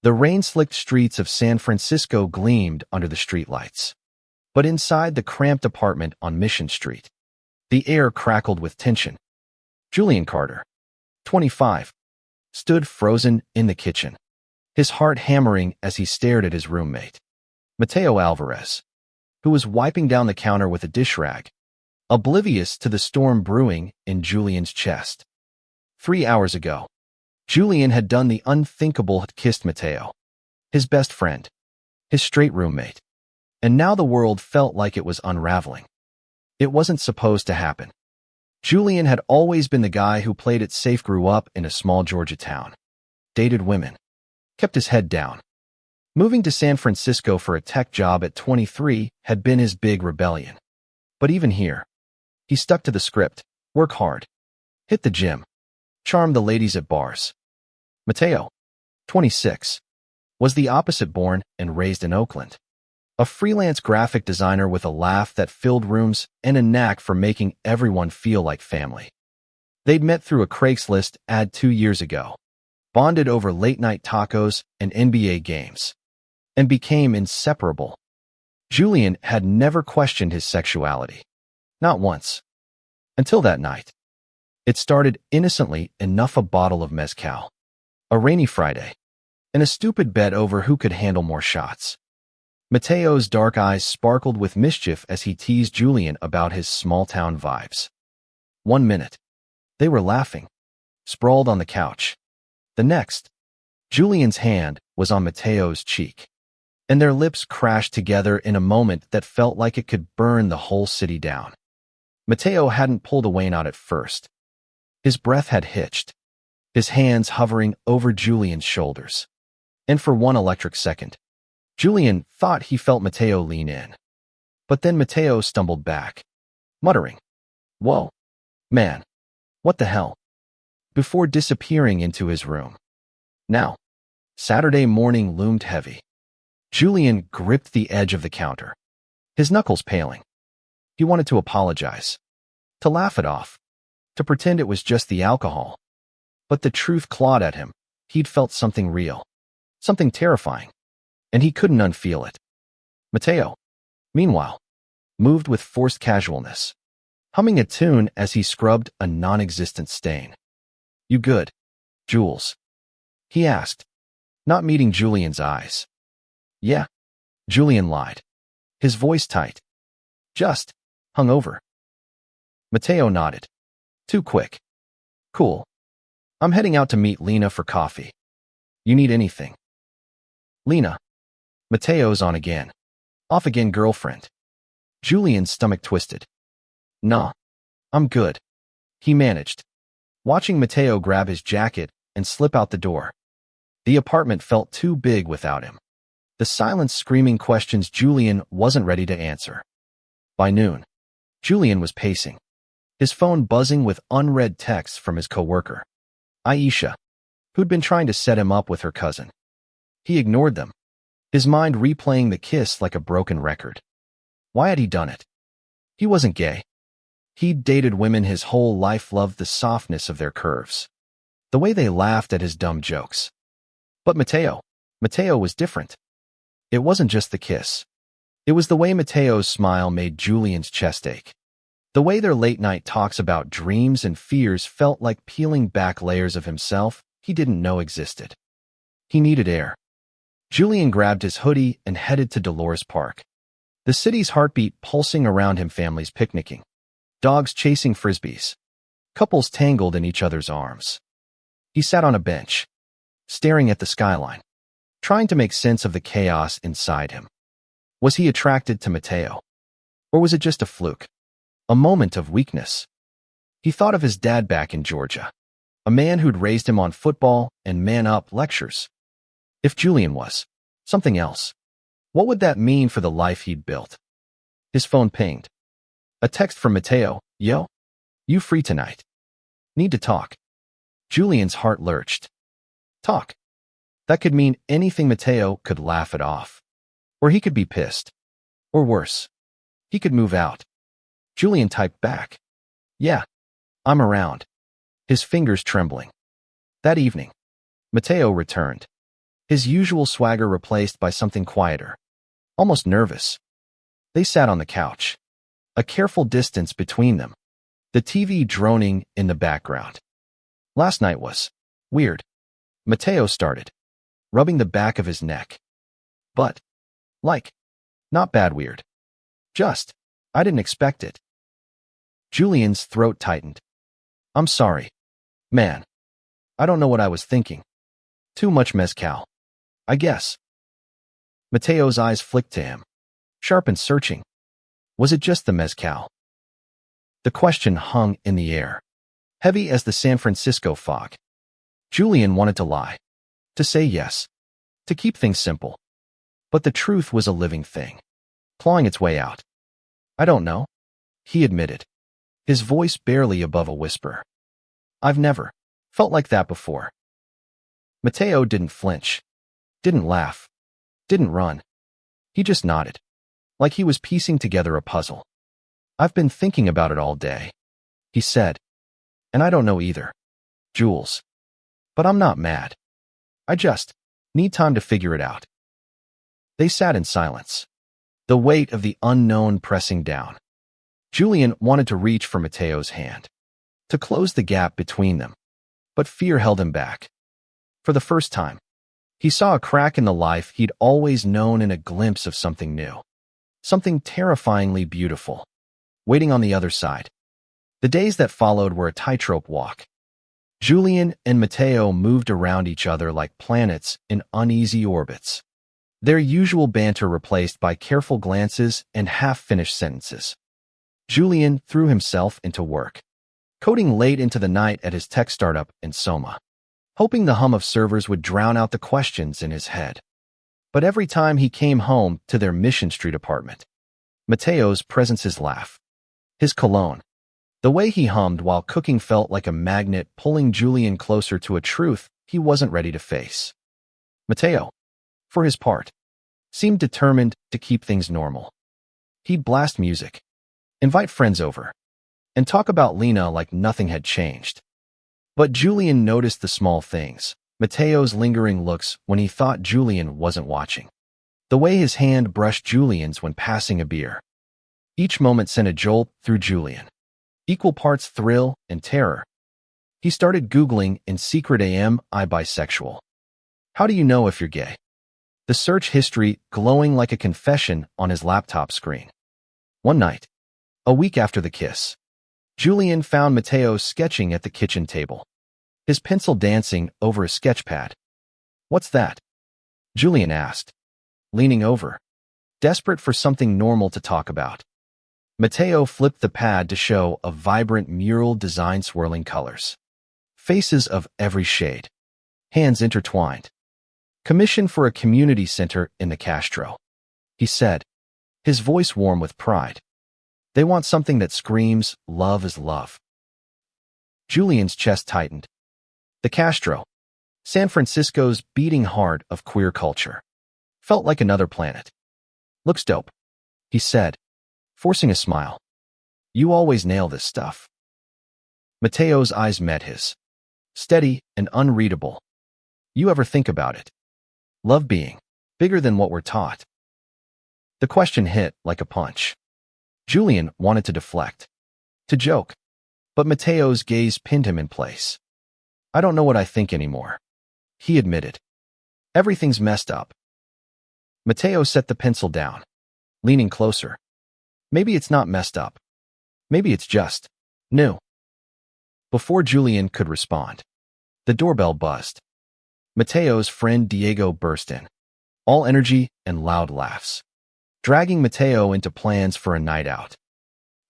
The rain-slicked streets of San Francisco gleamed under the streetlights. But inside the cramped apartment on Mission Street, the air crackled with tension. Julian Carter, 25, stood frozen in the kitchen, his heart hammering as he stared at his roommate, Mateo Alvarez, who was wiping down the counter with a dish rag, oblivious to the storm brewing in Julian's chest. 3 hours ago, Julian had done the unthinkable, had kissed Mateo, his best friend, his straight roommate, and now the world felt like it was unraveling. It wasn't supposed to happen. Julian had always been the guy who played it safe, grew up in a small Georgia town, dated women, kept his head down. Moving to San Francisco for a tech job at 23 had been his big rebellion. But even here, he stuck to the script: work hard, hit the gym, charm the ladies at bars. Mateo, 26, was the opposite, born and raised in Oakland. A freelance graphic designer with a laugh that filled rooms and a knack for making everyone feel like family. They'd met through a Craigslist ad 2 years ago, bonded over late-night tacos and NBA games, and became inseparable. Julian had never questioned his sexuality. Not once. Until that night. It started innocently enough: a bottle of mezcal, a rainy Friday, and a stupid bet over who could handle more shots. Mateo's dark eyes sparkled with mischief as he teased Julian about his small-town vibes. 1 minute, they were laughing, sprawled on the couch. The next, Julian's hand was on Mateo's cheek, and their lips crashed together in a moment that felt like it could burn the whole city down. Mateo hadn't pulled away, not at first. His breath had hitched, his hands hovering over Julian's shoulders. And for one electric second, Julian thought he felt Mateo lean in. But then Mateo stumbled back, muttering, "Whoa, man, what the hell?" before disappearing into his room. Now, Saturday morning loomed heavy. Julian gripped the edge of the counter, his knuckles paling. He wanted to apologize, to laugh it off, to pretend it was just the alcohol. But the truth clawed at him. He'd felt something real, something terrifying, and he couldn't unfeel it. Mateo, meanwhile, moved with forced casualness, humming a tune as he scrubbed a non-existent stain. "You good, Jules?" he asked, not meeting Julian's eyes. "Yeah," Julian lied, his voice tight. "Just hungover." Mateo nodded. "Too quick." "Cool. I'm heading out to meet Lena for coffee. You need anything?" "Lena." Mateo's on again. Off again, girlfriend. Julian's stomach twisted. "Nah, I'm good," he managed, watching Mateo grab his jacket and slip out the door. The apartment felt too big without him. The silence screaming questions Julian wasn't ready to answer. By noon, Julian was pacing, his phone buzzing with unread texts from his coworker, Aisha, who'd been trying to set him up with her cousin. He ignored them, his mind replaying the kiss like a broken record. Why had he done it? He wasn't gay. He'd dated women his whole life, loved the softness of their curves, the way they laughed at his dumb jokes. But Mateo was different. It wasn't just the kiss. It was the way Mateo's smile made Julian's chest ache. The way their late-night talks about dreams and fears felt like peeling back layers of himself he didn't know existed. He needed air. Julian grabbed his hoodie and headed to Dolores Park, the city's heartbeat pulsing around him, families picnicking, dogs chasing frisbees, couples tangled in each other's arms. He sat on a bench, staring at the skyline, trying to make sense of the chaos inside him. Was he attracted to Mateo? Or was it just a fluke? A moment of weakness? He thought of his dad back in Georgia, a man who'd raised him on football and man-up lectures. If Julian was something else, what would that mean for the life he'd built? His phone pinged. A text from Mateo. "Yo, you free tonight? Need to talk." Julian's heart lurched. Talk. That could mean anything. Mateo could laugh it off. Or he could be pissed. Or worse, he could move out. Julian typed back, "Yeah, I'm around," his fingers trembling. That evening, Mateo returned. his usual swagger replaced by something quieter, almost nervous. They sat on the couch, a careful distance between them, the TV droning in the background. Last night was weird, Mateo started, rubbing the back of his neck. But, not bad weird. Just, I didn't expect it. Julian's throat tightened. I'm sorry. Man. I don't know what I was thinking. Too much mezcal. I guess. Mateo's eyes flicked to him, sharp and searching. Was it just the mezcal? The question hung in the air, heavy as the San Francisco fog. Julian wanted to lie, to say yes, to keep things simple. But the truth was a living thing, clawing its way out. I don't know, he admitted, his voice barely above a whisper. I've never felt like that before. Mateo didn't flinch, didn't laugh, didn't run. He just nodded, like he was piecing together a puzzle. I've been thinking about it all day, he said. And I don't know either, Jules. But I'm not mad. I just need time to figure it out. They sat in silence, the weight of the unknown pressing down. Julian wanted to reach for Mateo's hand, to close the gap between them, but fear held him back. For the first time, he saw a crack in the life he'd always known and a glimpse of something new, something terrifyingly beautiful, waiting on the other side. The days that followed were a tightrope walk. Julian and Mateo moved around each other like planets in uneasy orbits, their usual banter replaced by careful glances and half-finished sentences. Julian threw himself into work, coding late into the night at his tech startup in Soma, hoping the hum of servers would drown out the questions in his head. But every time he came home to their Mission Street apartment, Mateo's presence, his laugh, his cologne, the way he hummed while cooking felt like a magnet pulling Julian closer to a truth he wasn't ready to face. Mateo, for his part, seemed determined to keep things normal. He'd blast music, invite friends over, and talk about Lena like nothing had changed. But Julian noticed the small things, Mateo's lingering looks when he thought Julian wasn't watching, the way his hand brushed Julian's when passing a beer. Each moment sent a jolt through Julian, equal parts thrill and terror. He started Googling in secret am I bisexual? How do you know if you're gay? The search history glowing like a confession on his laptop screen. One night, a week after the kiss, Julian found Mateo sketching at the kitchen table, his pencil dancing over a sketch pad. What's that? Julian asked, leaning over, desperate for something normal to talk about. Mateo flipped the pad to show a vibrant mural design swirling colors. Faces of every shade, hands intertwined. Commission for a community center in the Castro, he said, his voice warm with pride. They want something that screams, love is love. Julian's chest tightened. The Castro, San Francisco's beating heart of queer culture, felt like another planet. Looks dope, he said, forcing a smile. You always nail this stuff. Mateo's eyes met his, steady and unreadable. You ever think about it? Love being bigger than what we're taught. The question hit like a punch. Julian wanted to deflect, to joke, but Mateo's gaze pinned him in place. I don't know what I think anymore, he admitted. Everything's messed up. Mateo set the pencil down, leaning closer. Maybe it's not messed up. Maybe it's just new. Before Julian could respond, the doorbell buzzed. Mateo's friend Diego burst in, all energy and loud laughs, dragging Mateo into plans for a night out.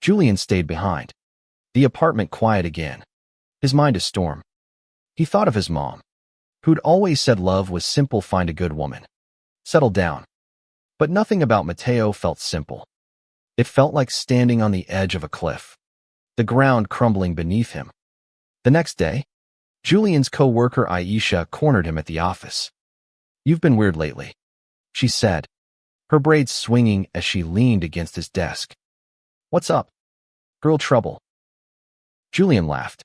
Julian stayed behind, the apartment quiet again, his mind a storm. He thought of his mom, who'd always said love was simple, find a good woman, settle down. But nothing about Mateo felt simple. It felt like standing on the edge of a cliff, the ground crumbling beneath him. The next day, Julian's co-worker Aisha cornered him at the office. You've been weird lately, she said, her braids swinging as she leaned against his desk. What's up? Girl trouble? Julian laughed.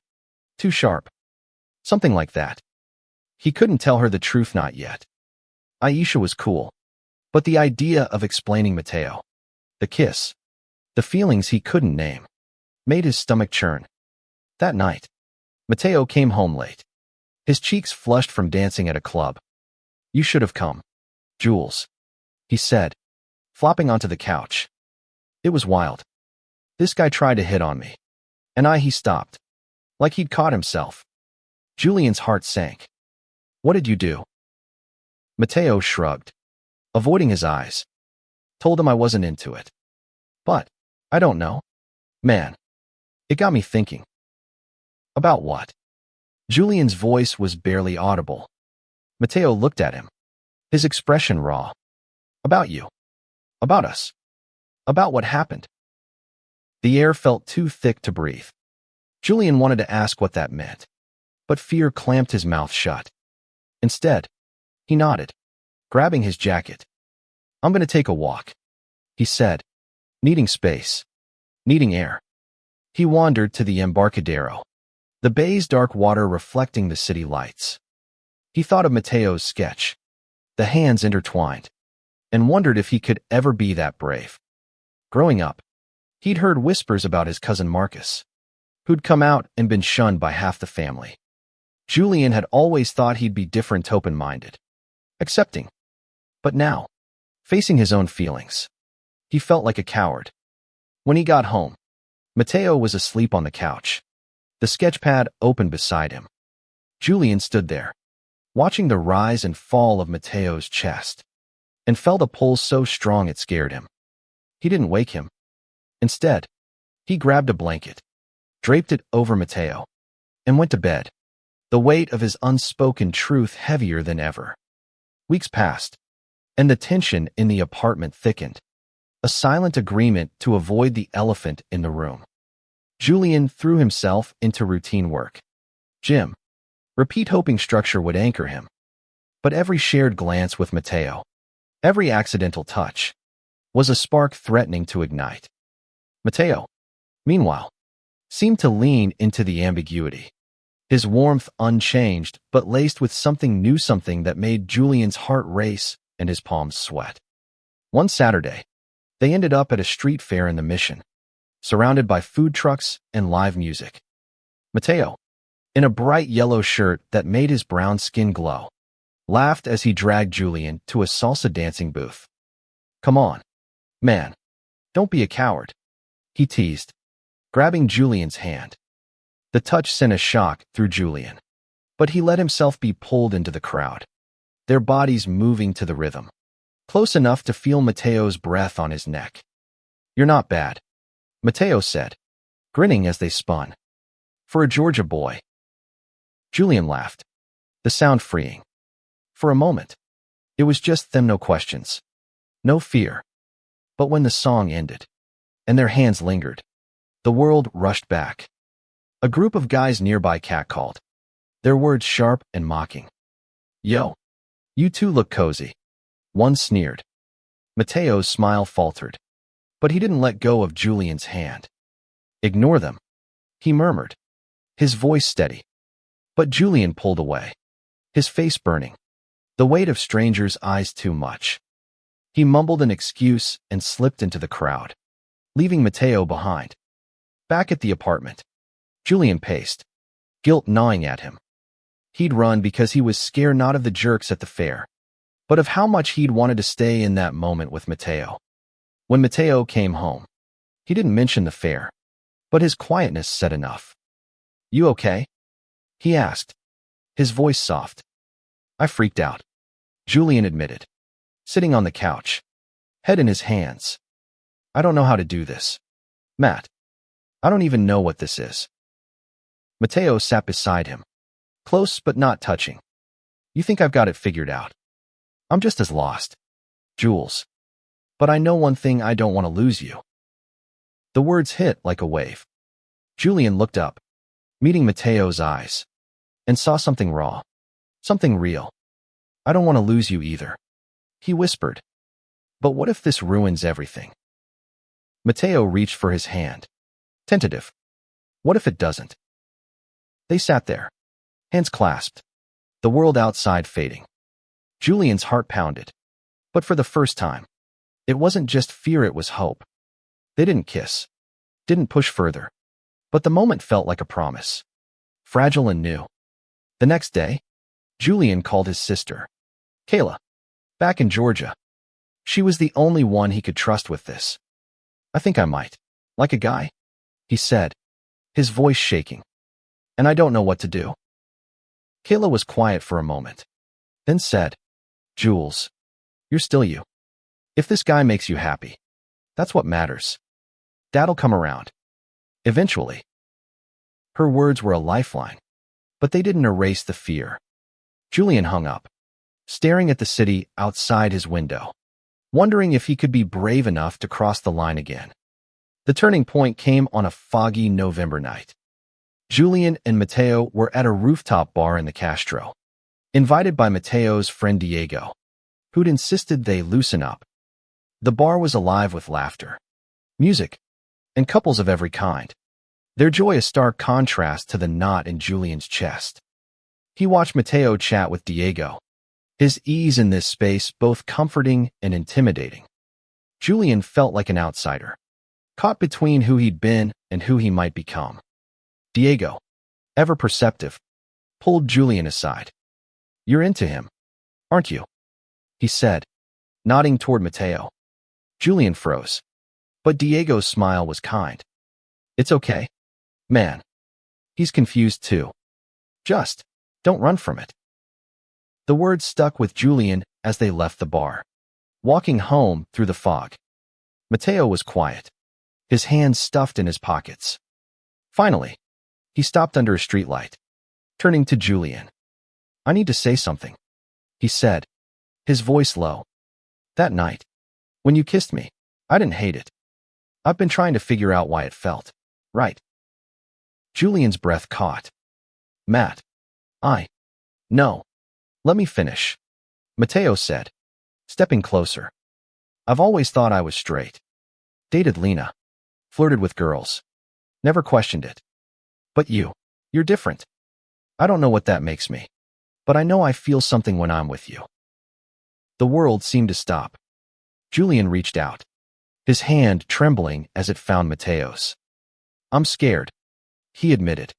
Too sharp. Something like that. He couldn't tell her the truth, not yet. Aisha was cool. But the idea of explaining Mateo, the kiss, the feelings he couldn't name, made his stomach churn. That night, Mateo came home late. His cheeks flushed from dancing at a club. "You should have come, Jules," he said, flopping onto the couch. "It was wild. This guy tried to hit on me. And he stopped. Like he'd caught himself." Julian's heart sank. "What did you do?" Mateo shrugged, avoiding his eyes. "Told him I wasn't into it. But, I don't know. Man, it got me thinking." "About what?" Julian's voice was barely audible. Mateo looked at him, his expression raw. "About you. About us. About what happened." The air felt too thick to breathe. Julian wanted to ask what that meant, but fear clamped his mouth shut. Instead, he nodded, grabbing his jacket. "I'm going to take a walk," he said, needing space, needing air. He wandered to the Embarcadero, the bay's dark water reflecting the city lights. He thought of Mateo's sketch, the hands intertwined, and wondered if he could ever be that brave. Growing up, he'd heard whispers about his cousin Marcus, who'd come out and been shunned by half the family. Julian had always thought he'd be different, open-minded, accepting. But now, facing his own feelings, he felt like a coward. When he got home, Mateo was asleep on the couch, the sketchpad open beside him. Julian stood there, watching the rise and fall of Mateo's chest, and felt a pull so strong it scared him. He didn't wake him. Instead, he grabbed a blanket, draped it over Mateo, and went to bed, the weight of his unspoken truth heavier than ever. Weeks passed, and the tension in the apartment thickened, a silent agreement to avoid the elephant in the room. Julian threw himself into routine work. Gym. Repeat, hoping structure would anchor him. But every shared glance with Mateo, every accidental touch, was a spark threatening to ignite. Mateo, meanwhile, seemed to lean into the ambiguity, his warmth unchanged but laced with something new, something that made Julian's heart race and his palms sweat. One Saturday, they ended up at a street fair in the Mission, surrounded by food trucks and live music. Mateo, in a bright yellow shirt that made his brown skin glow, laughed as he dragged Julian to a salsa dancing booth. "Come on, man. Don't be a coward," he teased, grabbing Julian's hand. The touch sent a shock through Julian, but he let himself be pulled into the crowd, their bodies moving to the rhythm, close enough to feel Mateo's breath on his neck. "You're not bad," Mateo said, grinning as they spun. "For a Georgia boy." Julian laughed, the sound freeing. For a moment, it was just them, no questions, no fear. But when the song ended, and their hands lingered, the world rushed back. A group of guys nearby catcalled, their words sharp and mocking. "Yo, you two look cozy," one sneered. Mateo's smile faltered, but he didn't let go of Julian's hand. "Ignore them," he murmured, his voice steady. But Julian pulled away, his face burning, the weight of strangers' eyes too much. He mumbled an excuse and slipped into the crowd, leaving Mateo behind. Back at the apartment, Julian paced, guilt gnawing at him. He'd run because he was scared not of the jerks at the fair, but of how much he'd wanted to stay in that moment with Mateo. When Mateo came home, he didn't mention the fair, but his quietness said enough. "You okay?" he asked, his voice soft. "I freaked out," Julian admitted, sitting on the couch, head in his hands. "I don't know how to do this. Matt, I don't even know what this is." Mateo sat beside him, close but not touching. "You think I've got it figured out? I'm just as lost, Jules. But I know one thing, I don't want to lose you." The words hit like a wave. Julian looked up, meeting Mateo's eyes, and saw something raw, something real. "I don't want to lose you either," he whispered. "But what if this ruins everything?" Mateo reached for his hand, tentative. "What if it doesn't?" They sat there, hands clasped, the world outside fading. Julian's heart pounded. But for the first time, it wasn't just fear, it was hope. They didn't kiss, didn't push further, but the moment felt like a promise, fragile and new. The next day, Julian called his sister, Kayla, back in Georgia. She was the only one he could trust with this. "I think I might. Like a guy," he said, his voice shaking. "And I don't know what to do." Kayla was quiet for a moment, then said, "Jules, you're still you. If this guy makes you happy, that's what matters. Dad'll come around. Eventually." Her words were a lifeline, but they didn't erase the fear. Julian hung up, staring at the city outside his window, wondering if he could be brave enough to cross the line again. The turning point came on a foggy November night. Julian and Mateo were at a rooftop bar in the Castro, invited by Mateo's friend Diego, who'd insisted they loosen up. The bar was alive with laughter, music, and couples of every kind, their joy a stark contrast to the knot in Julian's chest. He watched Mateo chat with Diego, his ease in this space both comforting and intimidating. Julian felt like an outsider, caught between who he'd been and who he might become. Diego, ever perceptive, pulled Julian aside. "You're into him, aren't you?" he said, nodding toward Mateo. Julian froze, but Diego's smile was kind. "It's okay, man. He's confused too. Just don't run from it." The words stuck with Julian as they left the bar, walking home through the fog. Mateo was quiet, his hands stuffed in his pockets. Finally, he stopped under a streetlight, turning to Julian. "I need to say something," he said, his voice low. "That night, when you kissed me, I didn't hate it. I've been trying to figure out why it felt right." Julian's breath caught. "Matt, no. Let me finish," Mateo said, stepping closer. "I've always thought I was straight. Dated Lena, flirted with girls, never questioned it. But you're different. I don't know what that makes me, but I know I feel something when I'm with you." The world seemed to stop. Julian reached out, his hand trembling as it found Mateo's. "I'm scared," he admitted,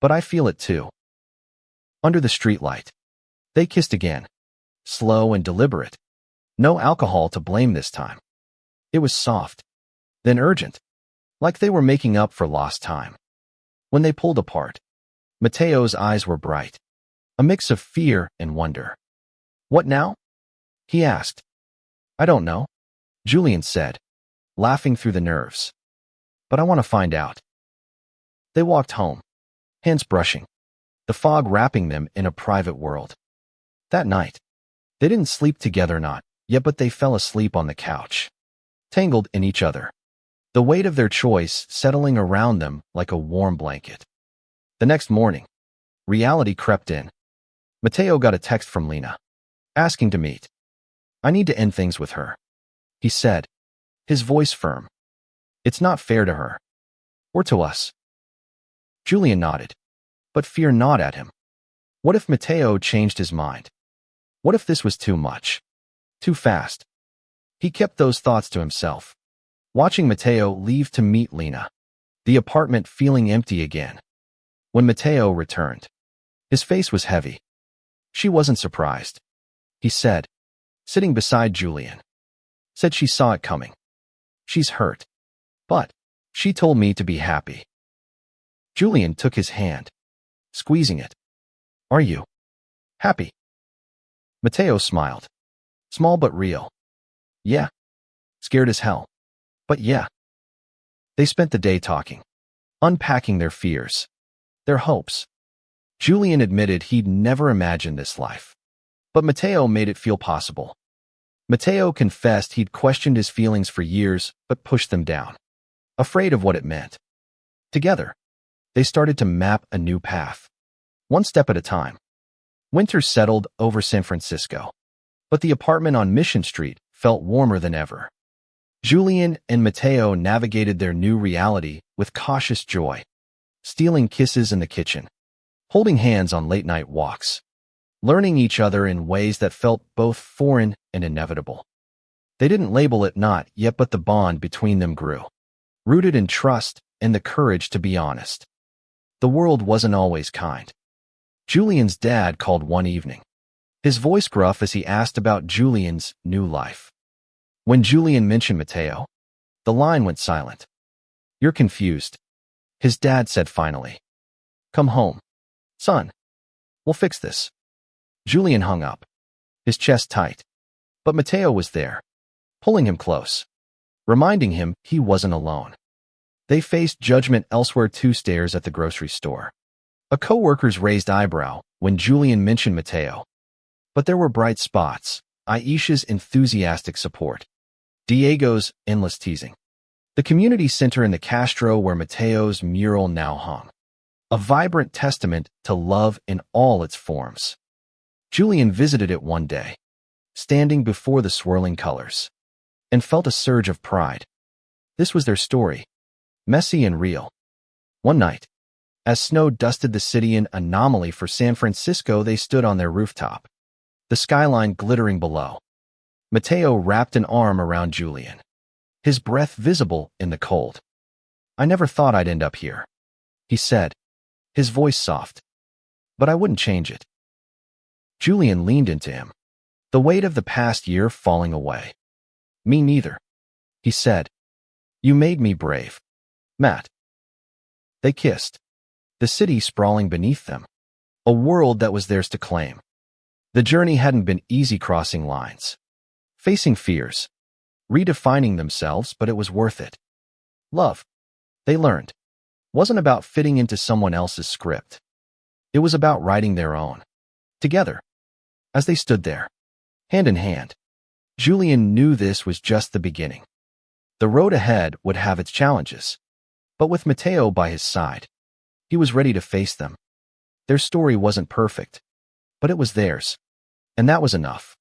"but I feel it too." Under the streetlight, they kissed again, slow and deliberate. No alcohol to blame this time. It was soft, then urgent, like they were making up for lost time. When they pulled apart, Mateo's eyes were bright, a mix of fear and wonder. "What now?" he asked. "I don't know," Julian said, laughing through the nerves. "But I want to find out." They walked home, hands brushing, the fog wrapping them in a private world. That night, they didn't sleep together not yet, but they fell asleep on the couch, tangled in each other, the weight of their choice settling around them like a warm blanket. The next morning, reality crept in. Mateo got a text from Lena, asking to meet. "I need to end things with her," he said, his voice firm. "It's not fair to her, or to us." Julian nodded, but fear gnawed at him. What if Mateo changed his mind? What if this was too much? Too fast? He kept those thoughts to himself, watching Mateo leave to meet Lena, the apartment feeling empty again. When Mateo returned, his face was heavy. "She wasn't surprised," he said, sitting beside Julian. "Said she saw it coming. She's hurt, but she told me to be happy." Julian took his hand, squeezing it. "Are you happy?" Mateo smiled, small but real. "Yeah. Scared as hell. But yeah." They spent the day talking, unpacking their fears, their hopes. Julian admitted he'd never imagined this life, but Mateo made it feel possible. Mateo confessed he'd questioned his feelings for years but pushed them down, afraid of what it meant. Together, they started to map a new path, one step at a time. Winter settled over San Francisco, but the apartment on Mission Street felt warmer than ever. Julian and Mateo navigated their new reality with cautious joy, stealing kisses in the kitchen, holding hands on late-night walks. learning each other in ways that felt both foreign and inevitable. They didn't label it not yet, but the bond between them grew, rooted in trust and the courage to be honest. The world wasn't always kind. Julian's dad called one evening, his voice gruff as he asked about Julian's new life. When Julian mentioned Mateo, the line went silent. "You're confused," his dad said finally. "Come home, son. We'll fix this." Julian hung up, his chest tight. But Mateo was there, pulling him close, reminding him he wasn't alone. They faced judgment elsewhere too. Stares at the grocery store, a coworker's raised eyebrow when Julian mentioned Mateo. But there were bright spots, Aisha's enthusiastic support, Diego's endless teasing, the community center in the Castro where Mateo's mural now hung, a vibrant testament to love in all its forms. Julian visited it one day, standing before the swirling colors, and felt a surge of pride. This was their story, messy and real. One night, as snow dusted the city, an anomaly for San Francisco, they stood on their rooftop, the skyline glittering below. Mateo wrapped an arm around Julian, his breath visible in the cold. "I never thought I'd end up here," he said, his voice soft. "But I wouldn't change it." Julian leaned into him, the weight of the past year falling away. "Me neither," he said. "You made me brave, Matt." They kissed, the city sprawling beneath them, a world that was theirs to claim. The journey hadn't been easy, crossing lines, facing fears, redefining themselves, but it was worth it. Love, they learned, wasn't about fitting into someone else's script. It was about writing their own. Together, as they stood there, hand in hand, Julian knew this was just the beginning. The road ahead would have its challenges, but with Mateo by his side, he was ready to face them. Their story wasn't perfect, but it was theirs, and that was enough.